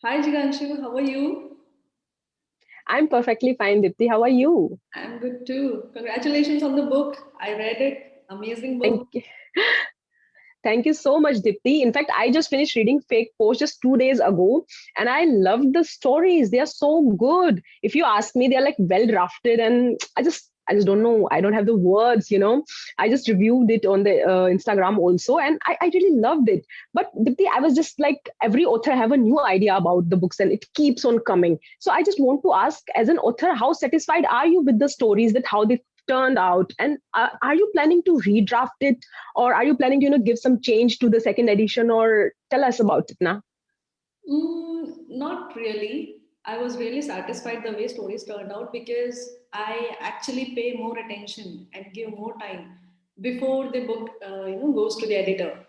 Hi Jiganshu, how are you? I'm perfectly fine, Dipti. How are you? I'm good too. Congratulations on the book. I read it. Amazing Thank book. you. Thank you so much, Dipti. In fact, I just finished reading Fake Post just 2 days ago, and I loved the stories. They are so good. If you ask me, they are like well drafted, and I just don't know. I don't have the words. I just reviewed it on the Instagram also, and I really loved it. But Dipti, I was just like every author have a new idea about the books, and it keeps on coming. So I just want to ask, as an author, how satisfied are you with the stories that how they turned out, and are you planning to redraft it, or are you planning to give some change to the second edition, or tell us about it now? Not really. I was really satisfied the way stories turned out because I actually pay more attention and give more time before the book, goes to the editor.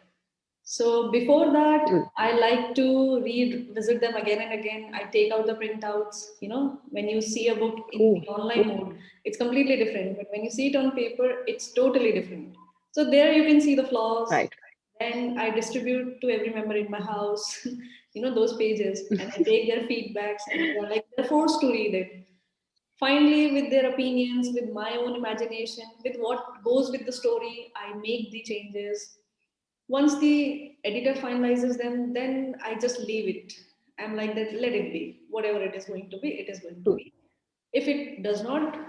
So before that, Mm. I like to read, visit them again and again. I take out the printouts. When you see a book in Oh, the online mode, it's completely different. But when you see it on paper, it's totally different. So there you can see the flaws. right. Then I distribute to every member in my house, those pages, and I take their feedbacks, and they're like they're forced to read it. Finally, with their opinions, with my own imagination, with what goes with the story, I make the changes. Once the editor finalizes them, then I just leave it. I'm like that, let it be. Whatever it is going to be, it is going to Mm. be. If it does not,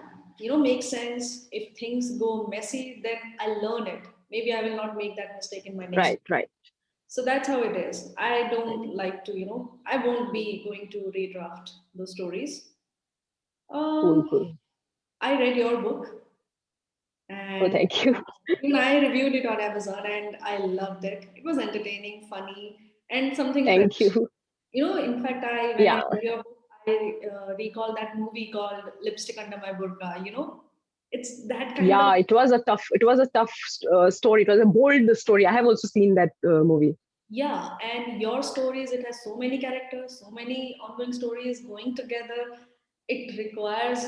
make sense, if things go messy, then I'll learn it. Maybe I will not make that mistake in my next. Right, right, So that's how it is. I right. don't like to, I won't be going to redraft those stories. Cool, Um, cool. I read your book, Oh, and thank you. I reviewed it on Amazon and I loved it. It was entertaining, funny, and something Thank fresh. you. In fact, I when I Yeah, read your book, I recall that movie called Lipstick Under My Burqa. It's that kind of. yeah. It was a tough story. It was a bold story. I have also seen that movie. Yeah, and your stories, it has so many characters, so many ongoing stories going together. It requires,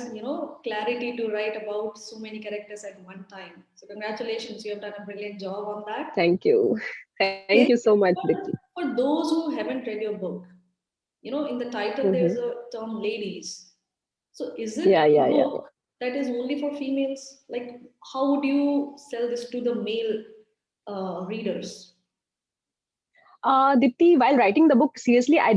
clarity to write about so many characters at one time. So congratulations, you have done a brilliant job on that. Thank you. Thank you Okay, so much, Dipti. for those who haven't read your book, in the title Hmm. there's a term ladies. So is it Yeah, a yeah, yeah, yeah. book that is only for females? Like, how would you sell this to the male readers? Dipti, while writing the book, seriously, I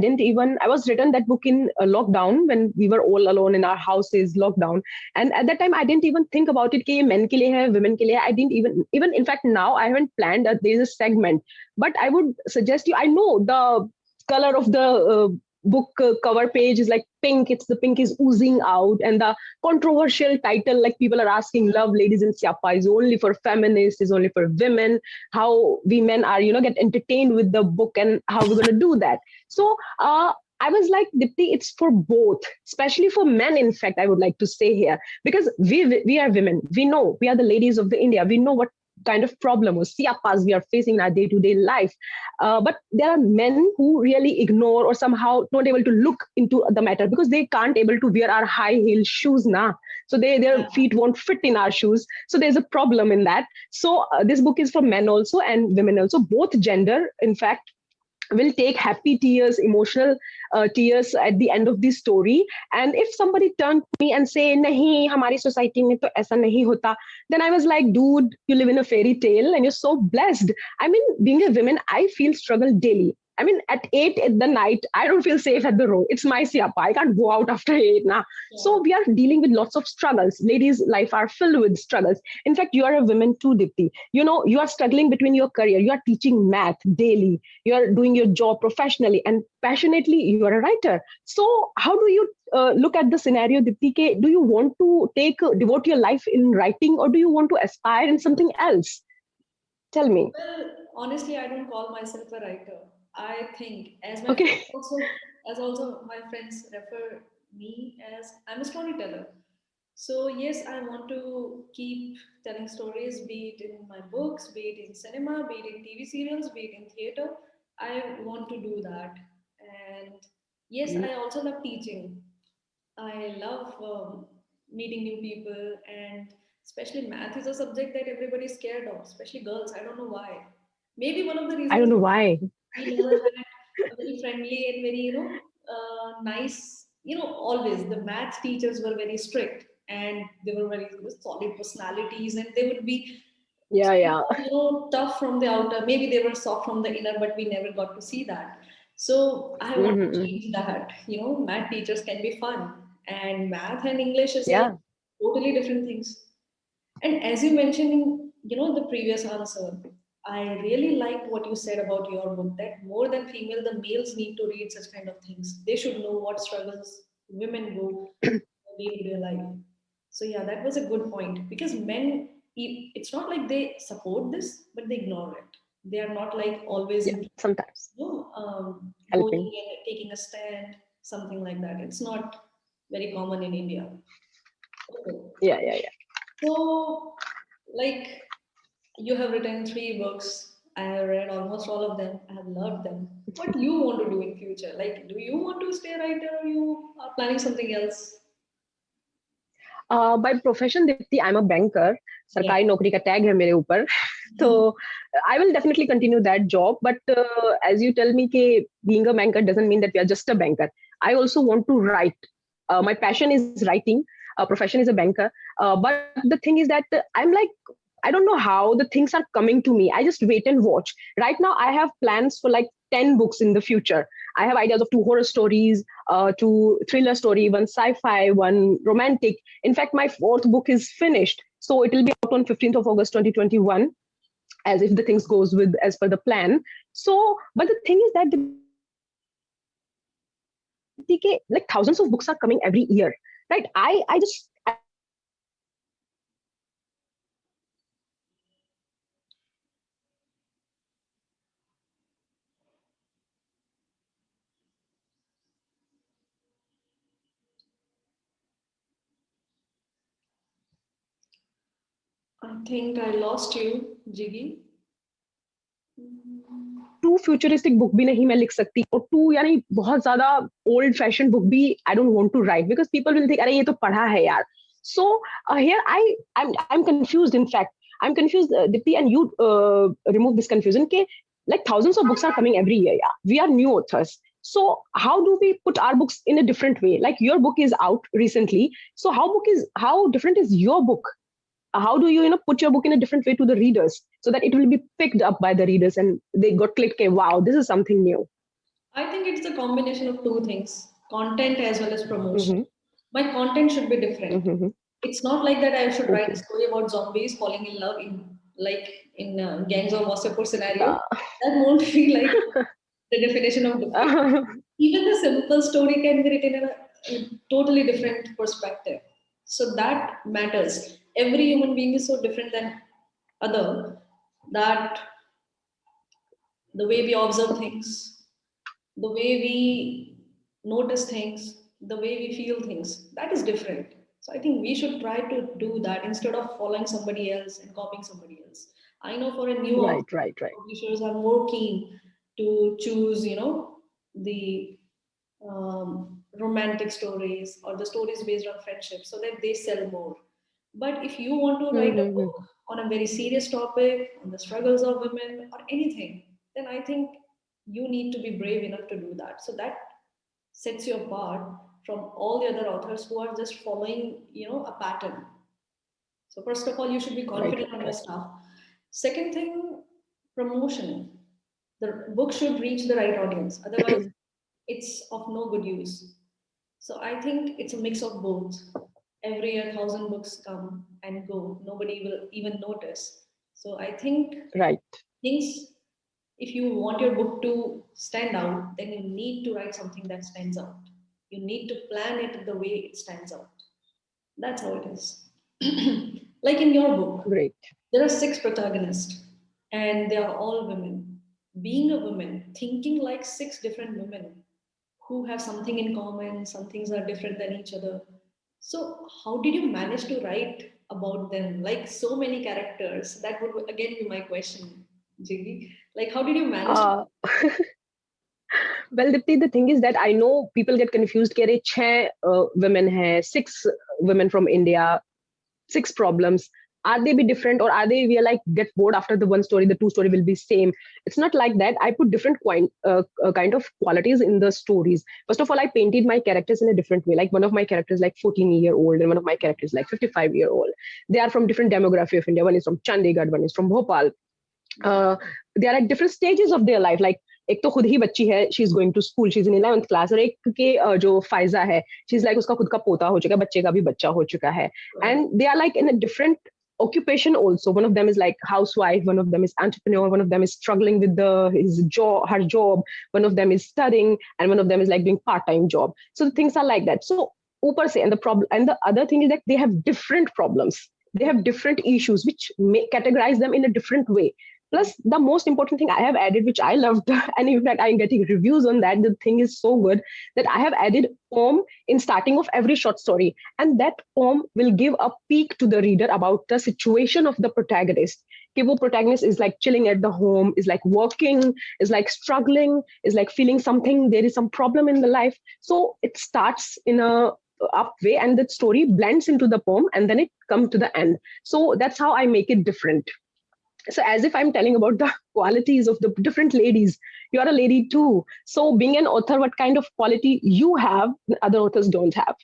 was written that book in lockdown when we were all alone in our houses, lockdown. And at that time, I didn't even think about it, कि ये men के लिए है, women के लिए है. I didn't even, in fact, now I haven't planned that there is a segment. But I would suggest you, I know the color of the book cover page is like pink. The pink is oozing out. And the controversial title, like people are asking, Love Ladies in Siapa is only for feminists, is only for women, how we men are get entertained with the book, and how we're going to do that. So I was like, Dipti, it's for both, especially for men. In fact, I would like to say here, because we are women, we know, we are the ladies of the India, we know what kind of problem or siapas we are facing in our day-to-day life. But there are men who really ignore or somehow not able to look into the matter because they can't able to wear our high heel shoes now, so their Yeah. feet won't fit in our shoes, so there's a problem in that. So this book is for men also and women also, both gender. In fact, will take happy tears, emotional tears at the end of the story. And if somebody turned to me and say, nahi hamari society mein to aisa nahi hota, then I was like, dude, you live in a fairy tale and you're so blessed. I mean, being a woman, I feel struggle daily. I mean, at 8 at the night, I don't feel safe at the road. It's my siapa. I can't go out after 8 now. So Yeah. we are dealing with lots of struggles. Ladies' life are filled with struggles. In fact, you are a woman too, Dipti. You are struggling between your career. You are teaching math daily. You are doing your job professionally and passionately. You are a writer. So how do you look at the scenario, Dipti? Do you want to devote your life in writing, or do you want to aspire in something else? Tell me. Well, honestly, I don't call myself a writer. I think, Okay. as also my friends refer me as, I'm a storyteller. So yes, I want to keep telling stories, be it in my books, be it in cinema, be it in TV serials, be it in theater. I want to do that. And yes, I also love teaching. I love meeting new people, and especially math is a subject that everybody's scared of, especially girls. I don't know why. Maybe one of the I don't reasons know is why. we never had a very friendly and very, nice, always the maths teachers were very strict and they were very solid personalities, and they would be Yeah, yeah. tough from the outer. Maybe they were soft from the inner, but we never got to see that. So I want to Mm-hmm. change that. Math teachers can be fun, and math and English is like Yeah. totally different things. And as you mentioned in the previous answer, I really liked what you said about your book, that more than female, the males need to read such kind of things. They should know what struggles women go in day-to-day life. So yeah, that was a good point, because men, it's not like they support this, but they ignore it. They are not like always Yeah. in, Sometimes going helping. and taking a stand, something like that. It's not very common in India. Okay. Yeah, yeah, yeah. So, like, you have written three books. I have read almost all of them. I have loved them. What do you want to do in future? Like, do you want to stay a writer, or you are planning something else? By profession, Dipti, I'm a banker. Yeah. सरकारी नौकरी का tag है मेरे ऊपर. So I will definitely continue that job. But as you tell me, being a banker doesn't mean that we are just a banker. I also want to write. My passion is writing. Profession is a banker. But the thing is that I'm like, I don't know how the things are coming to me. I just wait and watch. Right now, I have plans for like 10 books in the future. I have ideas of 2 horror stories, 2 thriller story, one sci-fi, one romantic. In fact, my 4th book is finished. So it will be out on 15th of August 2021, as if the things goes with as per the plan. So, but the thing is that like thousands of books are coming every year, right? I just I don't know how the things are coming to me. I just wait and watch. I don't know how the things are coming to me. I just wait and watch. So I think I think I lost you, Jiggy. Too futuristic book भी नहीं मैं लिख सकती, और to यानी बहुत ज्यादा old fashion book भी I don't want to write, because people will think अरे ये तो पढ़ा है यार. So here I'm confused. In fact, I'm confused, Dipti, and you remove this confusion. Like thousands of books are coming every year. Yeah, we are new authors. So how do we put our books in a different way? Like your book is out recently. So how different is your book? How do you put your book in a different way to the readers so that it will be picked up by the readers and they got clicked, okay, wow, this is something new. I think it's a combination of two things, content as well as promotion. Mm-hmm. My content should be different. Mm-hmm. It's not like that I should write a Okay. story about zombies falling in love in gangs of Wasseypur scenario. Yeah. That won't be like the definition of different. Even the simple story can be written in a totally different perspective. So that matters. Every human being is so different than other, that the way we observe things, the way we notice things, the way we feel things, that is different. So I think we should try to do that instead of following somebody else and copying somebody else. I know for a new author, Right, right, right. publishers are more keen to choose, the romantic stories or the stories based on friendship so that they sell more. But if you want to write a Mm-hmm. book on a very serious topic, on the struggles of women or anything, then I think you need to be brave enough to do that. So that sets you apart from all the other authors who are just following, a pattern. So first of all, you should be Right, confident right, on your right. stuff. Second thing, promotion. The book should reach the right audience. Otherwise, it's of no good use. So I think it's a mix of both. Every year, 1,000 books come and go. Nobody will even notice. So I think Right. things, if you want your book to stand out, then you need to write something that stands out. You need to plan it the way it stands out. That's how it is. Like in your book, Great. there are six protagonists, and they are all women. Being a woman, thinking like six different women who have something in common, some things are different than each other. So, how did you manage to write about them? Like so many characters, that would again be my question, Jiggy. Like, how did you manage to? uh, well, Dipti, the thing is that I know people get confused कि अरे 6 women हैं, 6 women from India, 6 problems. are they be different, or are they we are like get bored after the one story, the two story will be same? It's not like that. I put different kind of qualities in the stories. First of all, I painted my characters in a different way. Like one of my characters like 14-year-old, and one of my characters like 55-year-old. They are from different demography of India. One is from Chandigarh, one is from Bhopal. uh, they are at different stages of their life. Like एक तो खुद ही बच्ची है, she is going to school, she is in 11th class, और एक के जो फायजा है, शी इज लाइक उसका खुद का पोता हो चुका है, बच्चे का भी बच्चा हो चुका है, and they are like in a different occupation also. One of them is like housewife, one of them is entrepreneur, one of them is struggling with his job, her job, one of them is studying, and one of them is like doing part-time job. So the things are like that. So upar se, and the problem, and the other thing is that they have different problems, they have different issues which may categorize them in a different way. Plus, the most important thing I have added, which I loved, and in fact, I'm getting reviews on that. The thing is so good that I have added poem in starting of every short story, and that poem will give a peek to the reader about the situation of the protagonist. Kibo protagonist is like chilling at the home, is like working, is like struggling, is like feeling something. There is some problem in the life, so it starts in a up way, and the story blends into the poem, and then it comes to the end. So that's how I make it different. So as if I'm telling about the qualities of the different ladies. You are a lady too. So being an author, what kind of quality you have other authors don't have?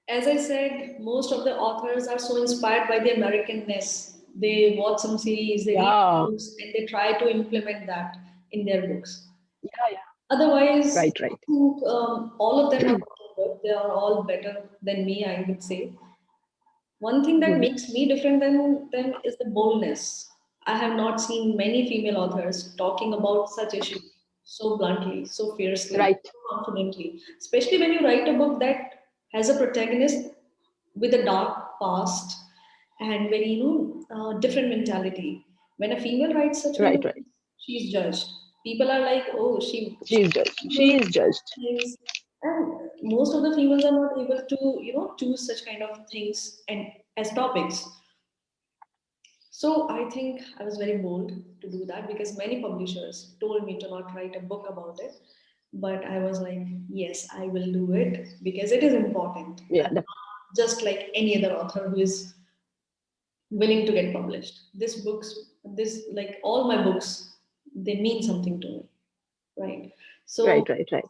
As I said, most of the authors are so inspired by the Americanness. They watch some series, they read Yeah, books, and they try to implement that in their books. yeah, yeah. Otherwise, Right, I right. think all of them are good. They are all better than me, I would say. One thing that Hmm. makes me different than them is the boldness. I have not seen many female authors talking about such issues so bluntly, so fiercely, Right, so confidently. Especially when you write a book that has a protagonist with a dark past and very, different mentality. When a female writes such kind right, of right. things, she's judged. People are like, oh, She is judged. She is judged. things, and most of the females are not able to, choose such kind of things and as topics. So I think I was very bold to do that because many publishers told me to not write a book about it, but I was like, yes, I will do it because it is important. Yeah, I'm not just like any other author who is willing to get published. This like all my books, they mean something to me, right? So right, right, right.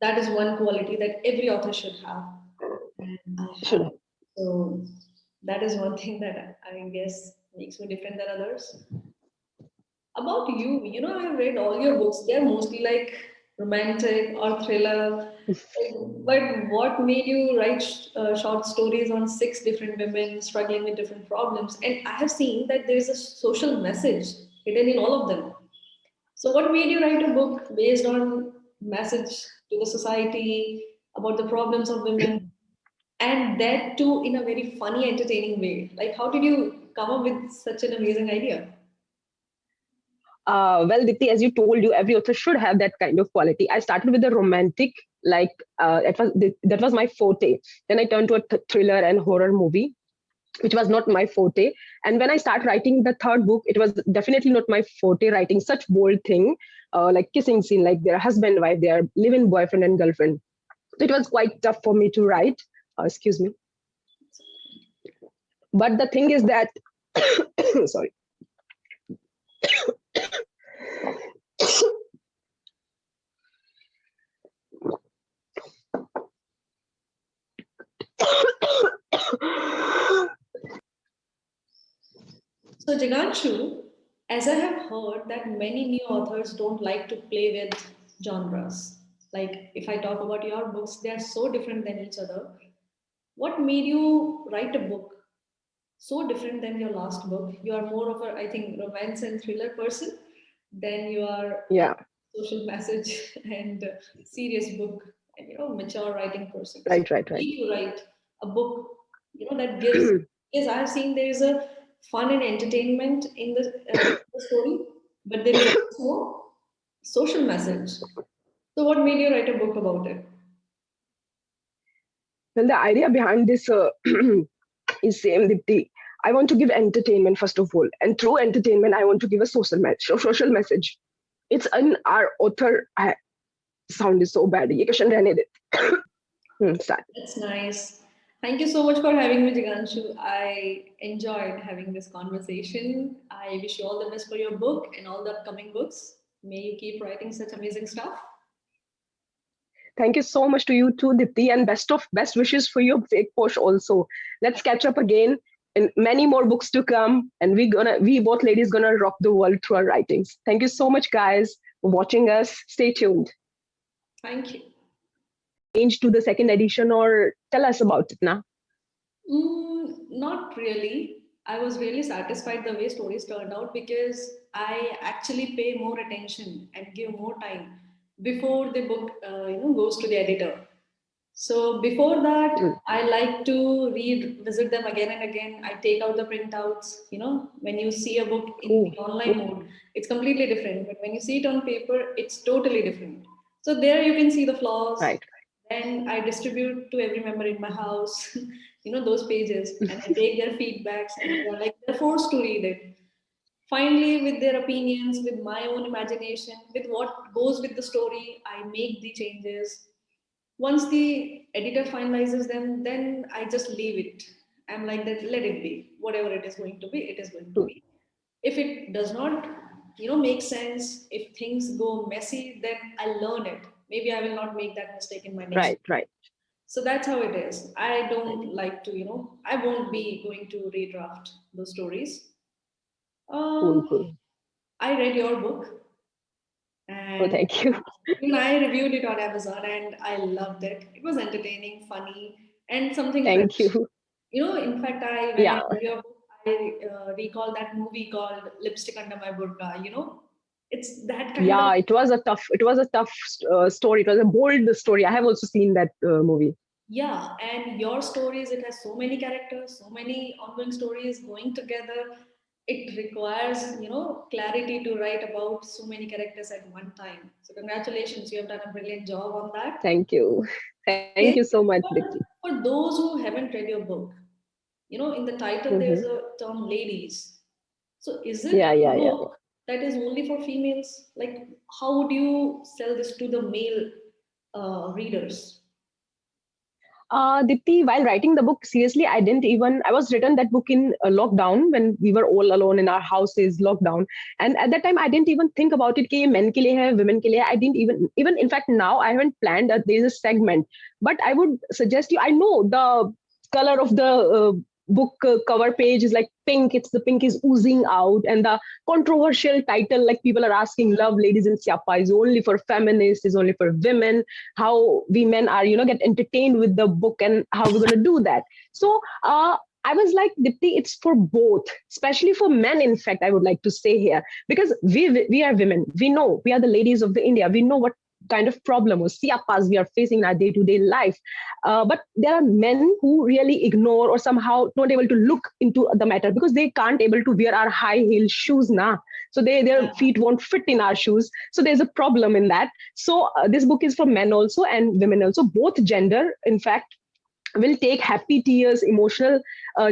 that is one quality that every author should have, and I Should have. have. So that is one thing that I guess makes me different than others. About you, I have read all your books. They're mostly like romantic or thriller. But what made you write short stories on six different women struggling with different problems? And I have seen that there's a social message hidden in all of them. So, what made you write a book based on message to the society about the problems of women, and that too in a very funny, entertaining way? Like, how did you come up with such an amazing idea? Well, Dipti, as you told you, every author should have that kind of quality. I started with the romantic, like that was my forte. Then I turned to a thriller and horror movie, which was not my forte. And when I start writing the third book, it was definitely not my forte. Writing such bold thing, like kissing scene, like their husband, wife, their live-in boyfriend and girlfriend. So it was quite tough for me to write. Excuse me. But the thing is that, sorry. So, Jaganshu, as I have heard that many new authors don't like to play with genres. Like, if I talk about your books, they are so different than each other. What made you write a book so different than your last book? You are more of a, I think, romance and thriller person than you are a Yeah, social message and serious book and mature writing person. So, right, right, why right. did you write a book? That gives. Yes, I have seen there is a fun and entertainment in the story, but there is also social message. So, what made you write a book about it? Well, the idea behind this is same, Dipti. I want to give entertainment first of all, and through entertainment, I want to give a social message. It's in our author. Sound is so bad. ये question रहने दे. Start. That's nice. Thank you so much for having me, Jiganshu. I enjoyed having this conversation. I wish you all the best for your book and all the upcoming books. May you keep writing such amazing stuff. Thank you so much to you too, Dipti, and best wishes for your fake Posh also. Let's catch up again and many more books to come. And we both ladies gonna rock the world through our writings. Thank you so much, guys, for watching us. Stay tuned. Thank you. Change to the second edition or tell us about it now. Not really. I was really satisfied the way stories turned out because I actually pay more attention and give more time before the book, goes to the editor. So before that, Mm. I like to visit them again and again. I take out the printouts. When you see a book in Cool. the online mode, it's completely different. But when you see it on paper, it's totally different. So there you can see the flaws. Right. Then I distribute to every member in my house, those pages, and I take their feedbacks, and they're forced to read it. Finally, with their opinions, with my own imagination, with what goes with the story, I make the changes. Once the editor finalizes them, then I just leave it. I'm like that, let it be. Whatever it is going to be, it is going to Cool. be. If it does not, make sense, if things go messy, then I'll learn it. Maybe I will not make that mistake in my next. Right. Right. So that's how it is. I Right. don't like to, I won't be going to redraft those stories. Cool. Um, Cool. I read your book, Oh, and thank you. I reviewed it on Amazon and I loved it. It was entertaining, funny, and something Thank fresh. you. In fact, when I Yeah. read your book, I recall that movie called Lipstick Under My Burqa. It's that kind of. Yeah. It was a tough story. It was a bold story. I have also seen that movie. Yeah, and your stories, it has so many characters, so many ongoing stories going together. It requires, clarity to write about so many characters at one time. So congratulations, you have done a brilliant job on that. Thank you. Thank you Okay, so much, but Dipti. for those who haven't read your book, in the title there's Hmm. a term ladies. So is it Yeah. a Yeah. Yeah. book that is only for females? Like, how would you sell this to the male readers? Dipti, while writing the book, seriously, I was written that book in lockdown when we were all alone in our houses, lockdown. And at that time, I didn't even think about it, कि ये men के लिए है, women के लिए है. I didn't even, in fact, now I haven't planned that there is a segment. But I would suggest you, I know the color of the book cover page is like pink. The pink is oozing out. And the controversial title, like people are asking, Love Ladies in Siapa is only for feminists, is only for women, how we men are get entertained with the book and how we're going to do that. So I was like, Dipti, it's for both, especially for men. In fact, I would like to say here, because we are women, we know, we are the ladies of the India, we know what kind of problem or siapas we are facing in our day-to-day life. But there are men who really ignore or somehow not able to look into the matter because they can't able to wear our high heel shoes now. So their Yeah. feet won't fit in our shoes. So there's a problem in that. So this book is for men also and women also, both gender. In fact, will take happy tears, emotional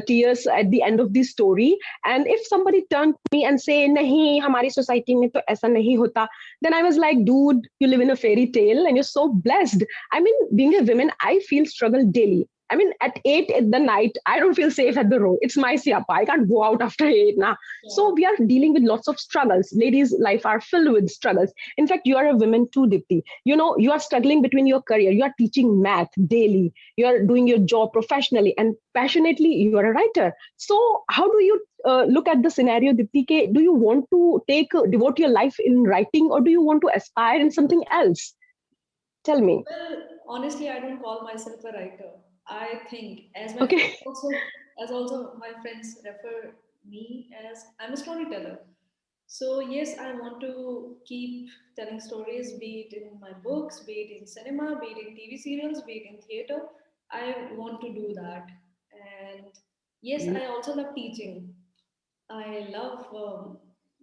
tears at the end of the story. And if somebody turned to me and say, "Nahi, hamari society mein to aisa nahi hota," then I was like, "Dude, you live in a fairy tale and you're so blessed." I mean, being a woman, I feel struggle daily. I mean, at 8 at the night, I don't feel safe at the road. It's my siapa. I can't go out after 8 now. So Yeah. we are dealing with lots of struggles. Ladies' life are filled with struggles. In fact, you are a woman too, Dipti. You are struggling between your career. You are teaching math daily, you are doing your job professionally and passionately, you are a writer. So how do you look at the scenario, Dipti? Do you want to devote your life in writing, or do you want to aspire in something else? Tell me. Well, honestly, I don't call myself a writer. I think, Okay. as also my friends refer me as, I'm a storyteller. So yes, I want to keep telling stories, be it in my books, be it in cinema, be it in TV serials, be it in theater. I want to do that. And yes, I also love teaching. I love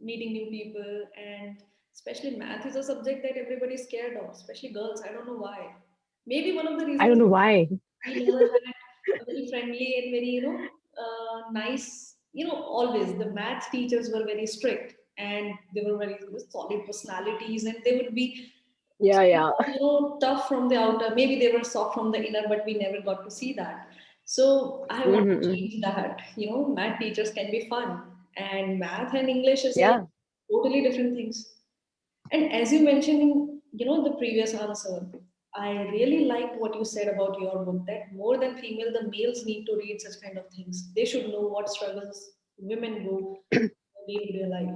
meeting new people, and especially math is a subject that everybody's scared of, especially girls. I don't know why. Maybe one of the I don't reasons know is why. we never had a very friendly and very, nice, always the math teachers were very strict and they were very solid personalities, and they would be Yeah, yeah. tough from the outer. Maybe they were soft from the inner, but we never got to see that. So I want to Mm-hmm. change that. Math teachers can be fun, and math and English is like Yeah. totally different things. And as you mentioned in, the previous answer, I really liked what you said about your book that more than female, the males need to read such kind of things. They should know what struggles women go in day-to-day life.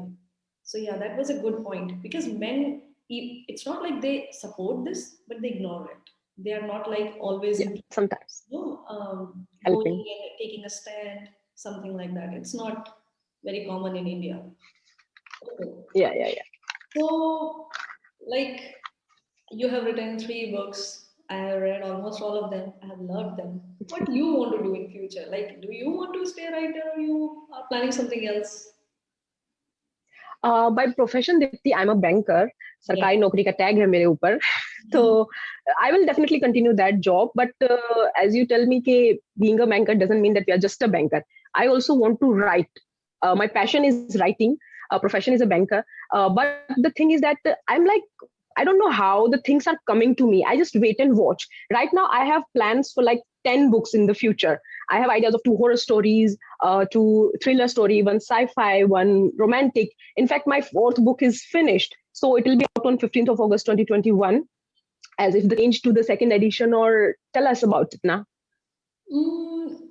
So yeah, that was a good point because men, it's not like they support this, but they ignore it. They are not like always Yeah. in, Sometimes going helping. and taking a stand, something like that. It's not very common in India. Okay. Yeah. Yeah. Yeah. So, like, you have written three books. I have read almost all of them. I have loved them. What do you want to do in future? Like, do you want to stay a writer or you are planning something else? By profession, Dipti, I'm a banker. Yeah. सरकारी नौकरी का tag है मेरे ऊपर. So I will definitely continue that job. But as you tell me, being a banker doesn't mean that we are just a banker. I also want to write. My passion is writing. Profession is a banker. But the thing is that I'm like, I don't know how the things are coming to me. I just wait and watch. Right now, I have plans for like 10 books in the future. I have ideas of two horror stories, two thriller story, one sci-fi, one romantic. In fact, my fourth book is finished. So it will be out on 15th of August 2021, as if the change to the second edition, or tell us about it now.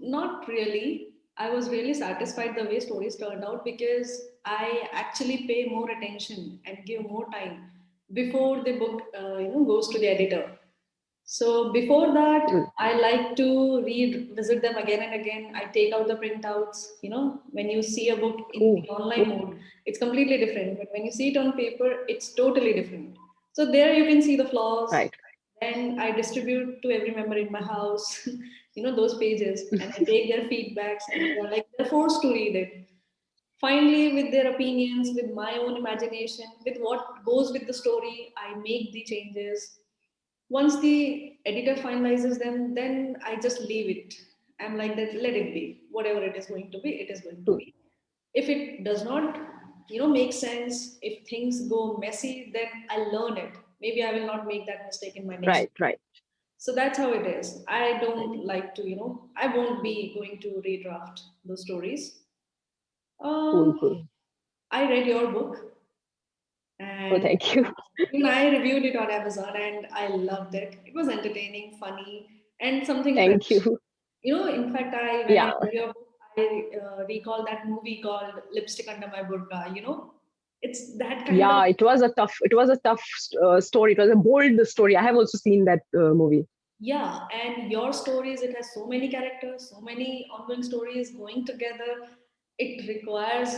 Not really. I was really satisfied the way stories turned out because I actually pay more attention and give more time before the book, goes to the editor. So before that, Mm. I like to visit them again and again. I take out the printouts. When you see a book in Oh, the online oh, mode, it's completely different. But when you see it on paper, it's totally different. So there you can see the flaws. right. Then I distribute to every member in my house, those pages, and I take their feedbacks, and they're like they're forced to read it. Finally, with their opinions, with my own imagination, with what goes with the story, I make the changes. Once the editor finalizes them, then I just leave it. I'm like that, let it be. Whatever it is going to be, it is going to Mm. be. If it does not, make sense, if things go messy, then I'll learn it. Maybe I will not make that mistake in my next. Right, right. So that's how it is. I Right. don't like to, I won't be going to redraft those stories. Cool, Um, cool. I read your book Oh, and thank you. even I reviewed it on Amazon and I loved it. It was entertaining, funny, and something Thank fresh. you. In fact, when I Yeah. read your book, I recall that movie called Lipstick Under My Burqa. It's that kind of. Yeah, it was a tough story. It was a bold story. I have also seen that movie. Yeah, and your stories, it has so many characters, so many ongoing stories going together. It requires,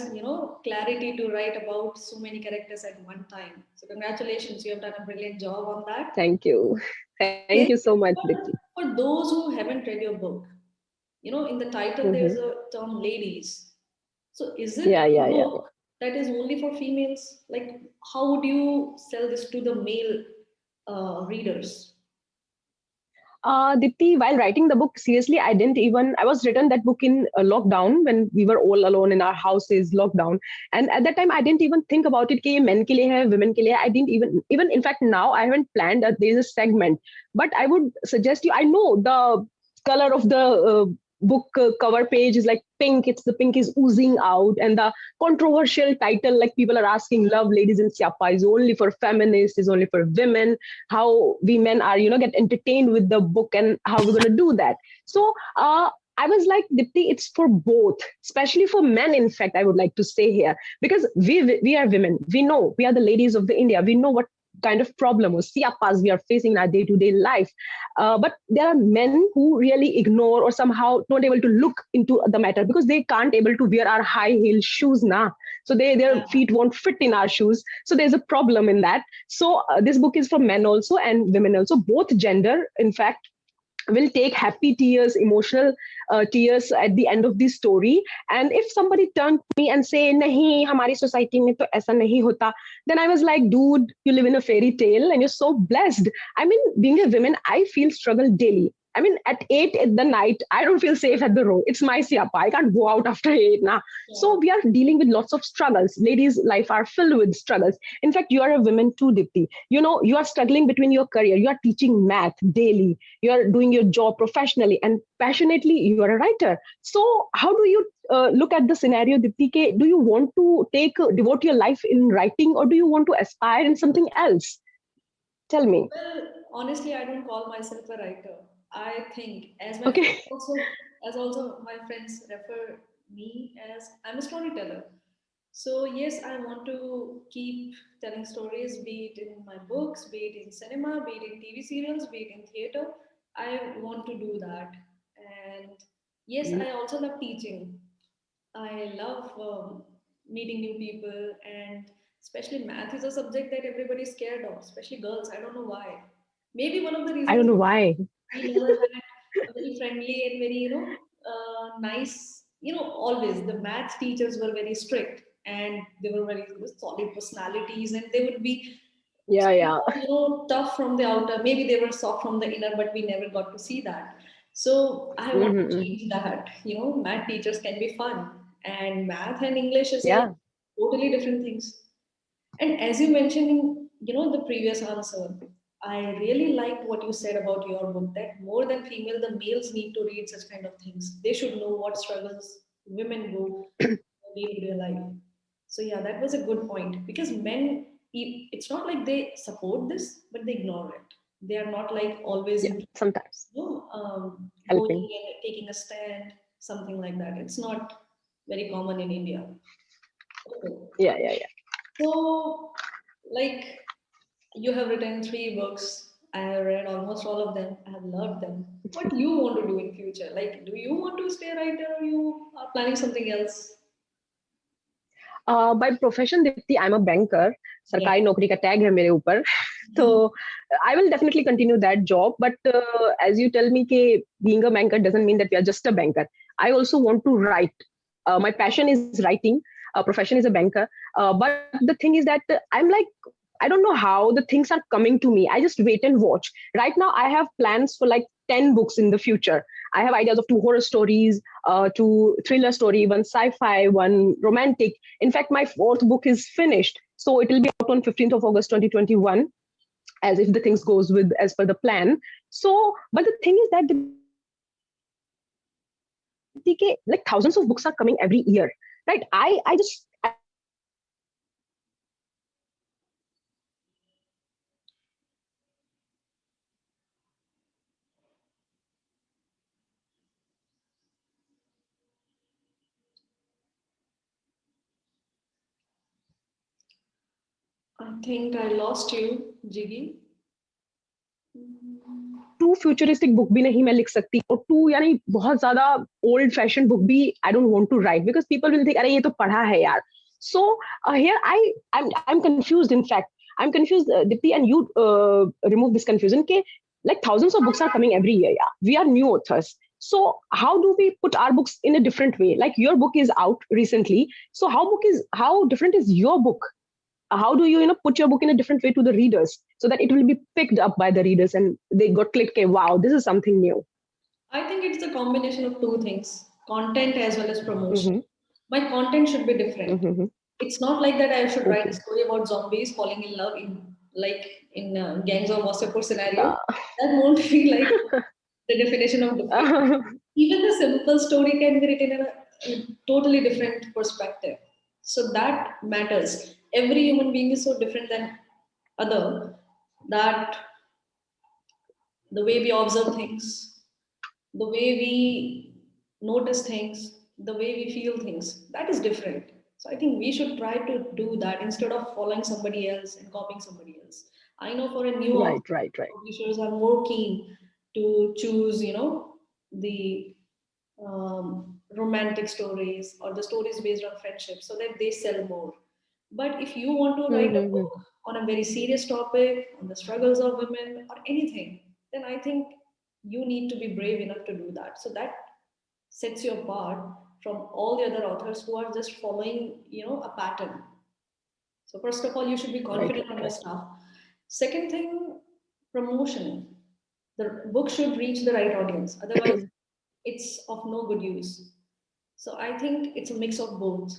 clarity to write about so many characters at one time. So congratulations, you have done a brilliant job on that. Thank you. Thank you Okay, so much, Dipti. for those who haven't read your book, in the title Hmm. there's a term ladies. So is it Yeah, a yeah, yeah. book that is only for females? Like, how would you sell this to the male readers? Dipti, while writing the book, seriously, I was written that book in lockdown when we were all alone in our houses, lockdown. And at that time, I didn't even think about it, कि men के लिए है, women के लिए है. I didn't even, in fact, now I haven't planned that there is a segment. But I would suggest you, I know the color of the book cover page is like pink. The pink is oozing out. And the controversial title, like people are asking, Love Ladies in Siapa is only for feminists, is only for women, how we men are get entertained with the book, and how we're going to do that. So I was like, Dipti, it's for both, especially for men. In fact, I would like to say here, because we are women, we know, we are the ladies of the India, we know what kind of problem or siapas we are facing in our day-to-day life. But there are men who really ignore or somehow not able to look into the matter because they can't able to wear our high heel shoes now. So their Yeah. feet won't fit in our shoes. So there's a problem in that. So this book is for men also and women also, both gender. In fact, will take happy tears, emotional tears at the end of the story. And if somebody turned to me and say, nahi, hamari society mein to aisa nahi hota, then I was like, dude, you live in a fairy tale and you're so blessed. I mean, being a woman, I feel struggle daily. I mean, at 8 at the night, I don't feel safe at the row. It's my siapa. I can't go out after 8 now. So Yeah. we are dealing with lots of struggles. Ladies' life are filled with struggles. In fact, you are a woman too, Dipti. You know, you are struggling between your career. You are teaching math daily. You are doing your job professionally and passionately. You are a writer. So how do you look at the scenario, Dipti? Do you want to devote your life in writing, or do you want to aspire in something else? Tell me. Well, honestly, I don't call myself a writer. I think, Okay. as also my friends refer me as, I'm a storyteller. So yes, I want to keep telling stories, be it in my books, be it in cinema, be it in TV serials, be it in theater. I want to do that. And yes, I also love teaching. I love meeting new people, and especially math is a subject that everybody's scared of, especially girls. I don't know why. Maybe one of the I don't reasons know is why. we never had a very friendly and very, nice, always the math teachers were very strict, and they were very solid personalities, and they would be Yeah, yeah. tough from the outer. Maybe they were soft from the inner, but we never got to see that. So I want to Mhm. change that. Math teachers can be fun, and math and English is like Yeah. totally different things. And as you mentioned in the previous answer, I really liked what you said about your book, that more than female, the males need to read such kind of things. They should know what struggles women go in real life. So yeah, that was a good point, because men, it's not like they support this, but they ignore it. They are not like always Yeah. into Sometimes going helping. and taking a stand, something like that. It's not very common in India. Okay. Yeah, yeah, yeah. So, like, you have written three books. I have read almost all of them. I have loved them. What do you want to do in future? Like, do you want to stay a writer, or you are planning something else? By profession, Dipti, I'm a banker. Yeah. सरकारी नौकरी का tag है मेरे ऊपर. So I will definitely continue that job. But as you tell me, being a banker doesn't mean that we are just a banker. I also want to write. My passion is writing. Profession is a banker. But the thing is that I'm like, I don't know how the things are coming to me. I just wait and watch. Right now, I have plans for like 10 books in the future. I have ideas of two horror stories, two thriller story, one sci-fi, one romantic. In fact, my fourth book is finished. So it will be out on 15th of August 2021, as if the things goes with as per the plan. So, but the thing is that like thousands of books are coming every year, right? I just I don't know how the things are coming to me. I just wait and watch. I just wait and watch. I think I lost you, Jiggy. Too futuristic book भी नहीं मैं लिख सकती और to यानी बहुत ज्यादा old fashion book भी I don't want to write because people will think अरे ये तो पढ़ा है यार so here I'm confused. In fact, I'm confused, Dipti, and you remove this confusion ke like thousands of books are coming every year. Yeah, we are new authors. So how do we put our books in a different way? Like your book is out recently, so how different is your book? How do you put your book in a different way to the readers so that it will be picked up by the readers and they got clicked, okay, wow, this is something new. I think it's a combination of two things, content as well as promotion. Mm-hmm. My content should be different. Mm-hmm. It's not like that I should write a Okay. story about zombies falling in love in Gangs of Wasseypur scenario. Yeah. That won't be like the definition of different. Even the simple story can be written in a totally different perspective. So that matters. Every human being is so different than other, that the way we observe things, the way we notice things, the way we feel things, that is different. So I think we should try to do that instead of following somebody else and copying somebody else. I know for a new author, Right, right, right. publishers are more keen to choose, the romantic stories or the stories based on friendship so that they sell more. But if you want to write a Mm-hmm. book on a very serious topic, on the struggles of women or anything, then I think you need to be brave enough to do that. So that sets you apart from all the other authors who are just following, a pattern. So first of all, you should be Right, confident right, on your right. stuff. Second thing, promotion. The book should reach the right audience. Otherwise, it's of no good use. So I think it's a mix of both.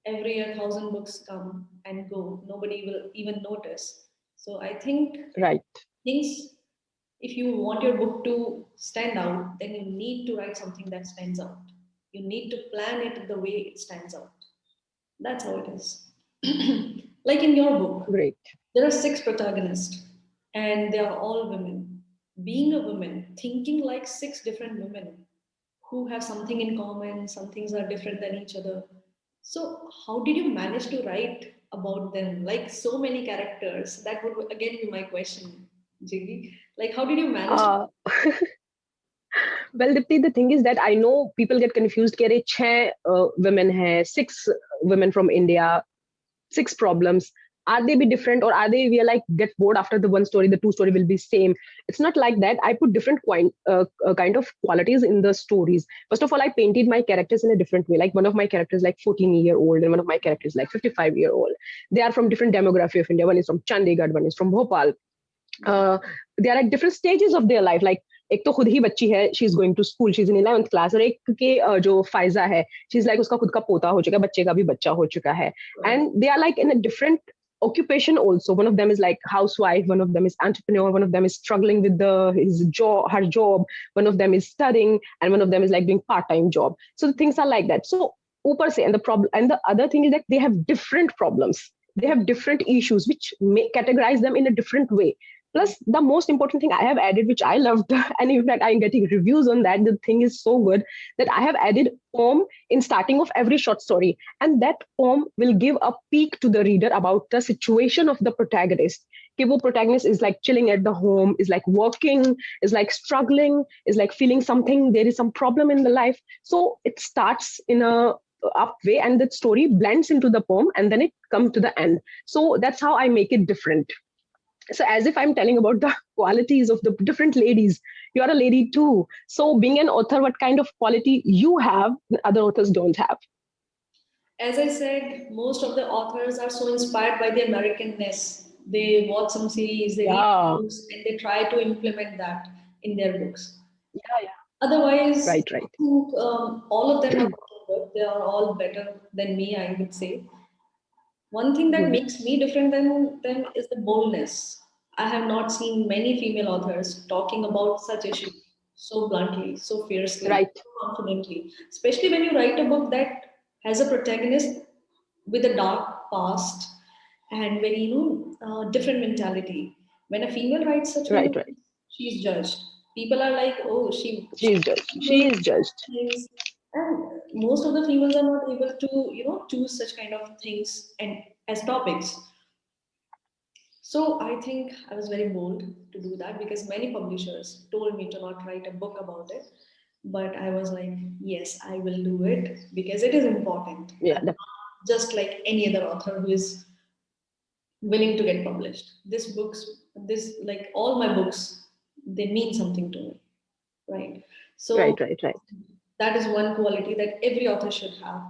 Every year, 1,000 books come and go. Nobody will even notice. So I think Right. things, if you want your book to stand out, then you need to write something that stands out. You need to plan it the way it stands out. That's how it is. Like in your book, Great. there are six protagonists, and they are all women. Being a woman, thinking like six different women who have something in common, some things are different than each other. So, how did you manage to write about them? Like so many characters, that would again be my question, Jiggy. Like, how did you manage to? uh, well, Dipti, the thing is that I know people get confused कि अरे छह women हैं, six women from India, six problems. Are they be different, or are they we are like get bored after the one story, the two story will be same? It's not like that. I put different kind of qualities in the stories. First of all, I painted my characters in a different way. Like one of my characters like 14-year-old, and one of my characters like 55-year-old. They are from different demography of India. One is from Chandigarh, one is from Bhopal. They are at different stages of their life. Like एक तो खुद ही बच्ची है, she is going to school, she is in 11th class, और एक के जो फायजा है, शी इज लाइक उसका खुद का पोता हो चुका है, बच्चे का भी बच्चा हो चुका है, and they are like in a different occupation also. One of them is like housewife, one of them is entrepreneur, one of them is struggling with his job, her job, one of them is studying, and one of them is like doing part-time job. So the things are like that. So upar se, and the problem, and the other thing is that they have different problems, they have different issues which may categorize them in a different way. Plus, the most important thing I have added, which I loved, and in fact, I'm getting reviews on that. The thing is so good that I have added poem in starting of every short story, and that poem will give a peek to the reader about the situation of the protagonist. Kibo protagonist is like chilling at the home, is like working, is like struggling, is like feeling something. There is some problem in the life, so it starts in a up way, and the story blends into the poem, and then it comes to the end. So that's how I make it different. So as if I'm telling about the qualities of the different ladies. You're a lady too, so being an author, what kind of quality you have other authors don't have? As I said, most of the authors are so inspired by the Americanness. They watch some series, they read Yeah. books, and they try to implement that in their books. Yeah, yeah. Otherwise, Right, I right. think all of them are good. They are all better than me, I would say. One thing that Mhm. makes me different than them is the boldness. I have not seen many female authors talking about such issues so bluntly, so fiercely, Right. so confidently. Especially when you write a book that has a protagonist with a dark past and very, different mentality. When a female writes such kind Right, of right. things, she's judged. People are like, oh, She is judged, she is judged. things, and most of the females are not able to choose such kind of things and as topics. So I think I was very bold to do that because many publishers told me to not write a book about it, but I was like, yes, I will do it because it is important. Yeah, I'm not just like any other author who is willing to get published. This like all my books, they mean something to me, right? So right, right, right. that is one quality that every author should have,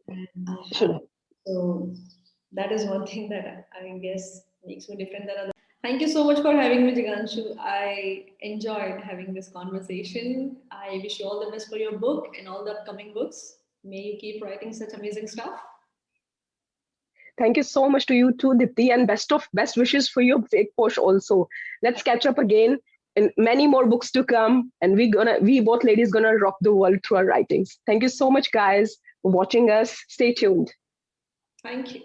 and I Should have. have. So that is one thing that I guess makes me different than others. Thank you so much for having me, Jiganshu. I enjoyed having this conversation. I wish you all the best for your book and all the upcoming books. May you keep writing such amazing stuff. Thank you so much to you too, Dipti, and best wishes for your fake Posh also. Let's catch up again, and many more books to come, and we both ladies gonna rock the world through our writings. Thank you so much, guys, for watching us. Stay tuned. Thank you.